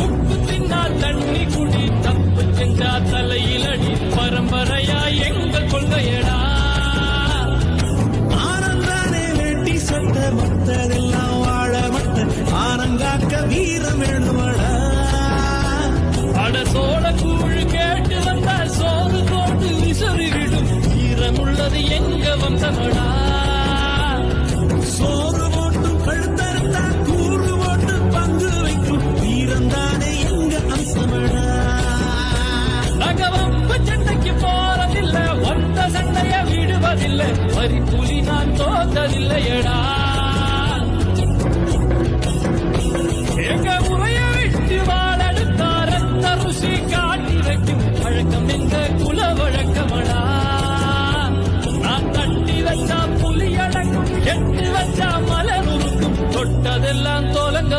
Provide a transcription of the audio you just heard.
உப்பு தின்னா தண்ணி குடி, தப்பு செஞ்சா தலையிலடி, பரம்பரையா எங்கள் கொள்கையடா. ஆனந்தானே வேட்டி சட்ட மத்ததெல்லாம் வாழ மட்ட ஆனங்காக்க வீரம் வேணுமடா. அட சோழ கூழ் கேட்டு வந்தா சோறு போட்டு விசுறிவிடும் வீரமுள்ளது எங்க வந்தமடா. சோறு போட்டு கழுத்தறுத்தா கூறு போட்டு பங்கு வைக்கும் வீரந்தானே எங்க அம்சமடா. நாங்க வம்பு சண்டைக்கு போறதில்லை, ஒத்த சண்டைய விடுவதில்லை, வரி புலி நான் தோத்ததில்லையடா. எங்க முறைய விட்டு வாழெடுத்தா ரத்த ருசி காட்டி வைக்கும் வழக்கம் எங்க குல வழக்கமடா. நான் தட்டி வச்சா புலி அடங்கும், எட்டு வச்சா மலர் உருக்கும், தொட்டதெல்லாம் தோலங்க